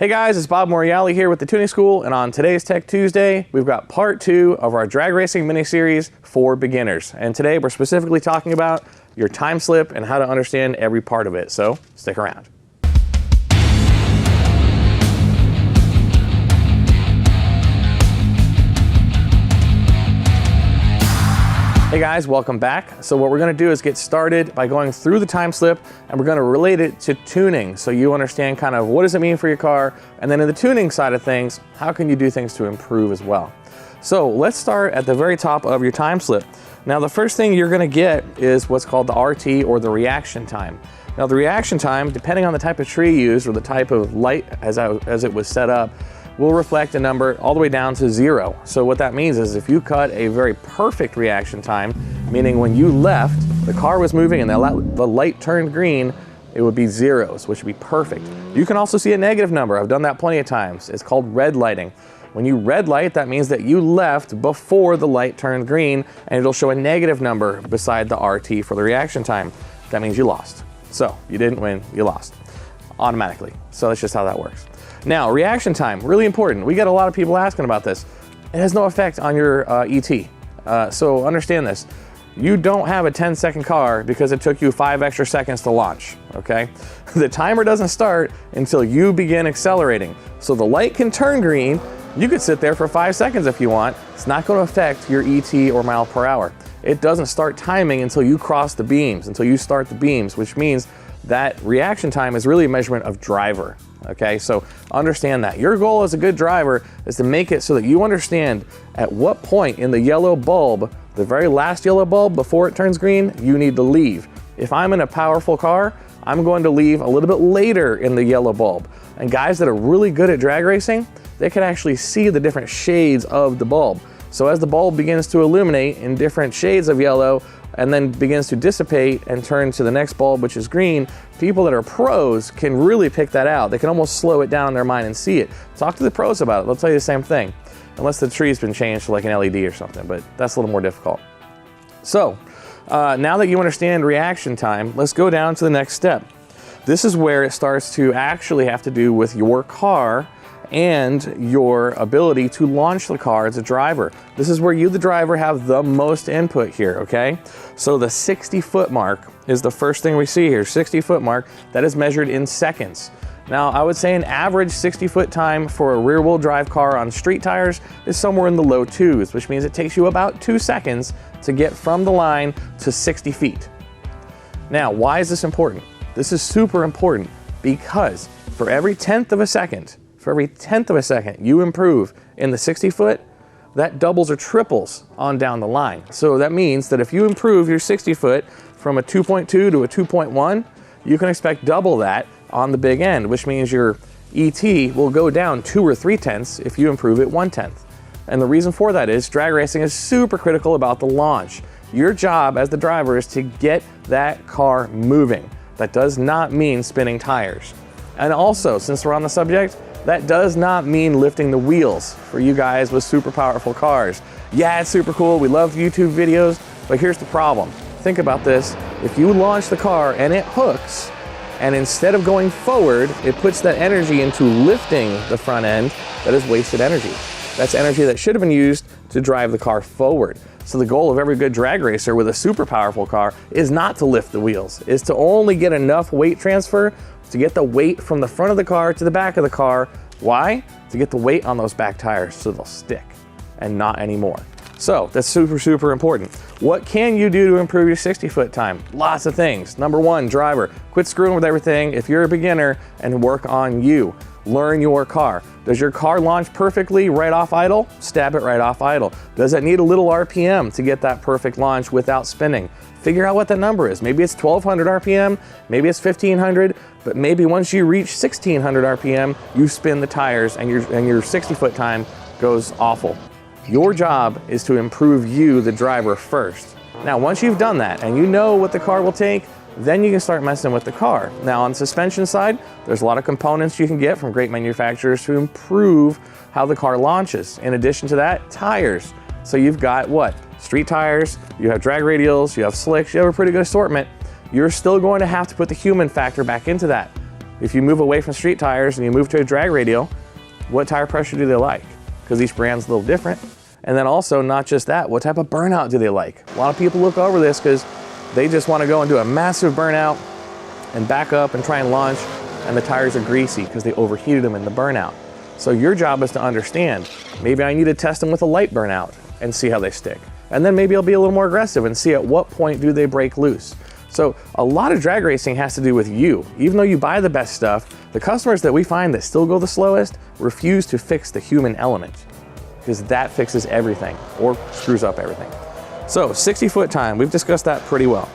Hey guys, it's Bob Morreale here with the Tuning School, and on today's Tech Tuesday, we've got part 2 of our drag racing mini-series for beginners. And today we're specifically talking about your time slip and how to understand every part of it, so stick around. Hey guys, welcome back. So what we're going to do is get started by going through the time slip, and we're going to relate it to tuning so you understand kind of what does it mean for your car, and then in the tuning side of things, how can you do things to improve as well. So let's start at the very top of your time slip. Now the first thing you're going to get is what's called the RT, or the reaction time. Now the reaction time, depending on the type of tree you used or the type of light as it was set up, will reflect a number all the way down to 0. So what that means is if you cut a very perfect reaction time, meaning when you left, the car was moving and the light turned green, it would be 0s, which would be perfect. You can also see a negative number. I've done that plenty of times. It's called red lighting. When you red light, that means that you left before the light turned green, and it'll show a negative number beside the RT for the reaction time. That means you lost. So you didn't win, you lost automatically. So that's just how that works. Now, reaction time, really important. We get a lot of people asking about this. It has no effect on your ET. So understand this. You don't have a 10-second car because it took you 5 extra seconds to launch, okay? The timer doesn't start until you begin accelerating. So the light can turn green. You could sit there for 5 seconds if you want. It's not going to affect your ET or mile per hour. It doesn't start timing until you cross the beams, until you start the beams, which means that reaction time is really a measurement of driver. Okay, so understand that. Your goal as a good driver is to make it so that you understand at what point in the yellow bulb, the very last yellow bulb before it turns green, you need to leave. If I'm in a powerful car, I'm going to leave a little bit later in the yellow bulb. And guys that are really good at drag racing, they can actually see the different shades of the bulb. So as the bulb begins to illuminate in different shades of yellow, and then begins to dissipate and turn to the next bulb, which is green, people that are pros can really pick that out. They can almost slow it down in their mind and see it. Talk to the pros about it. They'll tell you the same thing, unless the tree's been changed to like an LED or something, but that's a little more difficult. So now that you understand reaction time, let's go down to the next step. This is where it starts to actually have to do with your car and your ability to launch the car as a driver. This is where you, the driver, have the most input here, okay? So the 60-foot mark is the first thing we see here, 60-foot mark, that is measured in seconds. Now, I would say an average 60-foot time for a rear-wheel drive car on street tires is somewhere in the low 2s, which means it takes you about 2 seconds to get from the line to 60 feet. Now, why is this important? This is super important because for every 1/10 of a second, you improve in the 60-foot, that doubles or triples on down the line. So that means that if you improve your 60-foot from a 2.2 to a 2.1, you can expect double that on the big end, which means your ET will go down 2 or 3/10 if you improve it 1/10. And the reason for that is drag racing is super critical about the launch. Your job as the driver is to get that car moving. That does not mean spinning tires. And also, since we're on the subject, that does not mean lifting the wheels for you guys with super powerful cars. Yeah, it's super cool. We love YouTube videos, but here's the problem. Think about this. If you launch the car and it hooks, and instead of going forward, it puts that energy into lifting the front end, that is wasted energy. That's energy that should have been used to drive the car forward. So the goal of every good drag racer with a super powerful car is not to lift the wheels, is to only get enough weight transfer to get the weight from the front of the car to the back of the car. Why? To get the weight on those back tires so they'll stick and not anymore. So that's super, super important. What can you do to improve your 60-foot time? Lots of things. Number 1, driver, quit screwing with everything. If you're a beginner, and work on you. Learn your car. Does your car launch perfectly right off idle? Stab it right off idle. Does it need a little RPM to get that perfect launch without spinning? Figure out what that number is. Maybe it's 1200 RPM, maybe it's 1500, but maybe once you reach 1600 RPM, you spin the tires and your 60-foot time goes awful. Your job is to improve you, the driver, first. Now, once you've done that and you know what the car will take, then you can start messing with the car. Now, on the suspension side, there's a lot of components you can get from great manufacturers to improve how the car launches. In addition to that, tires. So you've got what? Street tires, you have drag radials, you have slicks, you have a pretty good assortment. You're still going to have to put the human factor back into that. if you move away from street tires and you move to a drag radial, what tire pressure do they like? Because each brand's a little different. And then also, not just that, what type of burnout do they like? A lot of people look over this because they just want to go and do a massive burnout and back up and try and launch, and the tires are greasy because they overheated them in the burnout. So your job is to understand, maybe I need to test them with a light burnout and see how they stick. And then maybe I'll be a little more aggressive and see at what point do they break loose. So a lot of drag racing has to do with you. Even though you buy the best stuff, the customers that we find that still go the slowest refuse to fix the human element, because that fixes everything or screws up everything. So 60-foot time, we've discussed that pretty well.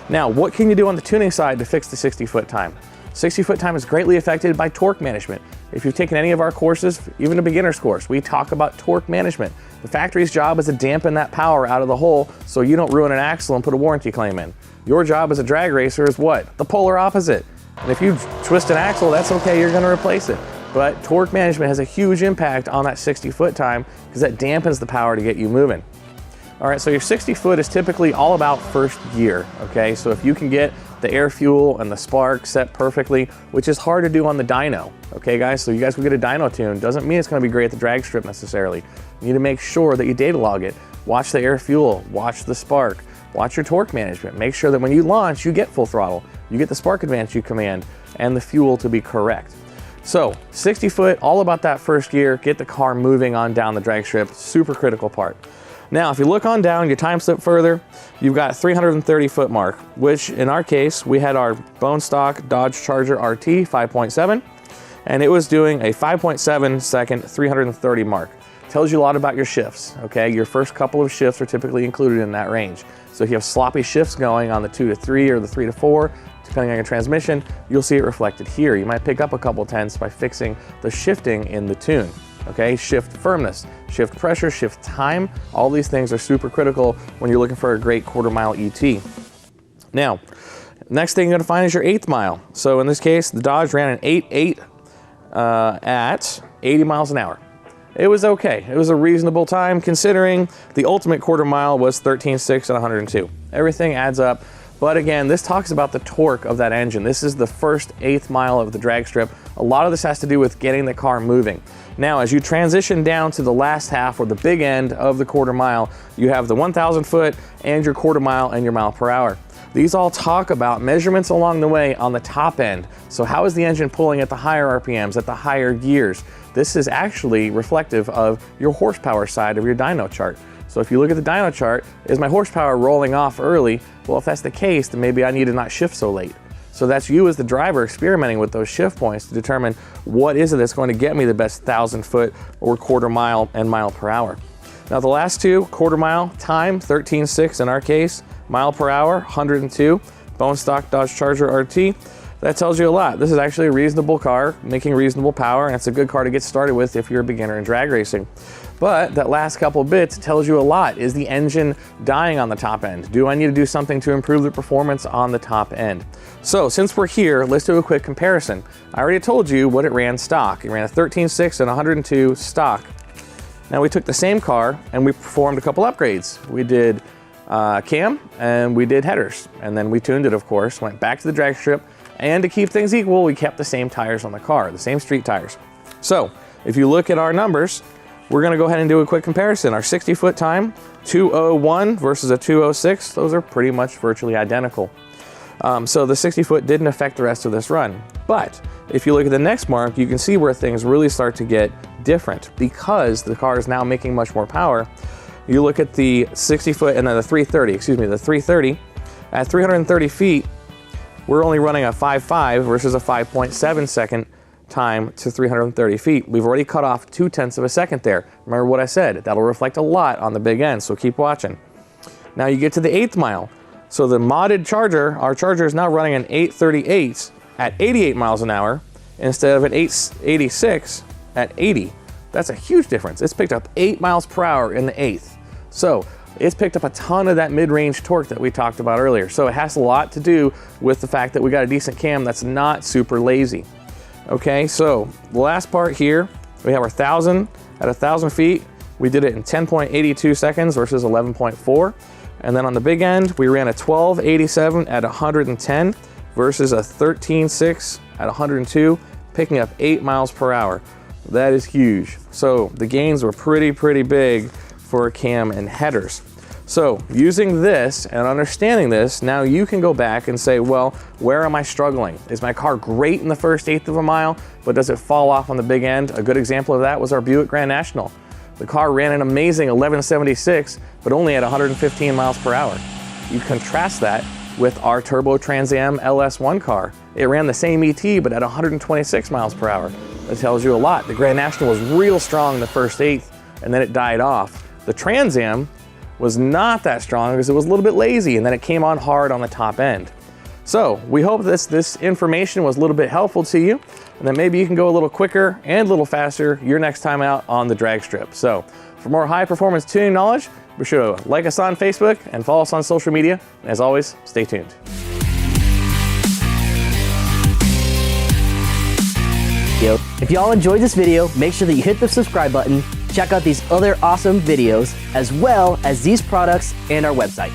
Now, what can you do on the tuning side to fix the 60-foot time? 60-foot time is greatly affected by torque management. If you've taken any of our courses, even a beginner's course, we talk about torque management. The factory's job is to dampen that power out of the hole so you don't ruin an axle and put a warranty claim in. Your job as a drag racer is what? The polar opposite. And if you twist an axle, that's okay, you're gonna replace it. But torque management has a huge impact on that 60-foot time because that dampens the power to get you moving. All right, so your 60-foot is typically all about first gear, okay? So if you can get the air fuel and the spark set perfectly, which is hard to do on the dyno, okay guys? So you guys will get a dyno tune, doesn't mean it's gonna be great at the drag strip necessarily. You need to make sure that you data log it. Watch the air fuel, watch the spark, watch your torque management. Make sure that when you launch, you get full throttle, you get the spark advance you command, and the fuel to be correct. So 60-foot, all about that first gear, get the car moving on down the drag strip, super critical part. Now, if you look on down, your time slip further, you've got 330-foot mark, which in our case, we had our bone stock Dodge Charger RT 5.7, and it was doing a 5.7 second 330 mark. Tells you a lot about your shifts, okay? Your first couple of shifts are typically included in that range. So if you have sloppy shifts going on the 2 to 3 or the 3 to 4, depending on your transmission, you'll see it reflected here. You might pick up a couple tenths by fixing the shifting in the tune, okay? Shift firmness, shift pressure, shift time, all these things are super critical when you're looking for a great quarter-mile ET. Now, next thing you're gonna find is your 8th mile. So in this case, the Dodge ran an 8.8 at 80 miles an hour. It was okay. It was a reasonable time considering the ultimate quarter mile was 13.6 and 102. Everything adds up. But again, this talks about the torque of that engine. This is the first 8th mile of the drag strip. A lot of this has to do with getting the car moving. Now, as you transition down to the last half or the big end of the quarter mile, you have the 1,000 foot and your quarter mile and your mile per hour. These all talk about measurements along the way on the top end. So how is the engine pulling at the higher RPMs, at the higher gears? This is actually reflective of your horsepower side of your dyno chart. So if you look at the dyno chart, is my horsepower rolling off early? Well, if that's the case, then maybe I need to not shift so late. So that's you as the driver experimenting with those shift points to determine what is it that's going to get me the best 1,000 foot or quarter mile and mile per hour. Now the last two, quarter mile, time, 13.6 in our case, mile per hour, 102, bone stock Dodge Charger RT. That tells you a lot. This is actually a reasonable car, making reasonable power, and it's a good car to get started with if you're a beginner in drag racing. But that last couple bits tells you a lot. Is the engine dying on the top end? Do I need to do something to improve the performance on the top end? So since we're here, let's do a quick comparison. I already told you what it ran stock. It ran a 13.6 and 102 stock. Now we took the same car and we performed a couple upgrades. We did cam and we did headers, and then we tuned it, of course, went back to the drag strip, and to keep things equal, we kept the same tires on the car, the same street tires. So if you look at our numbers, we're gonna go ahead and do a quick comparison. Our 60-foot time, 2:01 versus a 2:06, those are pretty much virtually identical. So the 60-foot didn't affect the rest of this run. But if you look at the next mark, you can see where things really start to get different because the car is now making much more power. You look at the 60-foot and then the 330, at 330 feet, we're only running a 5.5 versus a 5.7 second time to 330 feet. We've already cut off 0.2 of a second there. Remember what I said, that'll reflect a lot on the big end, so keep watching. Now you get to the 8th mile. So the modded Charger, our Charger is now running an 838 at 88 miles an hour instead of an 886 at 80. That's a huge difference. It's picked up 8 miles per hour in the 8th. So it's picked up a ton of that mid-range torque that we talked about earlier. So it has a lot to do with the fact that we got a decent cam that's not super lazy. Okay, so the last part here, we have our 1,000 at 1,000 feet. We did it in 10.82 seconds versus 11.4. And then on the big end, we ran a 12.87 at 110 versus a 13.6 at 102, picking up 8 miles per hour. That is huge. So the gains were pretty big for cam and headers. So using this and understanding this, now you can go back and say, well, where am I struggling? Is my car great in the first eighth of a mile, but does it fall off on the big end? A good example of that was our Buick Grand National. The car ran an amazing 1176, but only at 115 miles per hour. You contrast that with our Turbo Trans Am LS1 car. It ran the same ET, but at 126 miles per hour. That tells you a lot. The Grand National was real strong in the first eighth, and then it died off. The Trans Am was not that strong because it was a little bit lazy, and then it came on hard on the top end. So we hope this information was a little bit helpful to you, and that maybe you can go a little quicker and a little faster your next time out on the drag strip. So for more high performance tuning knowledge, be sure to like us on Facebook and follow us on social media. And as always, stay tuned. If y'all enjoyed this video, make sure that you hit the subscribe button, check out these other awesome videos, as well as these products and our website.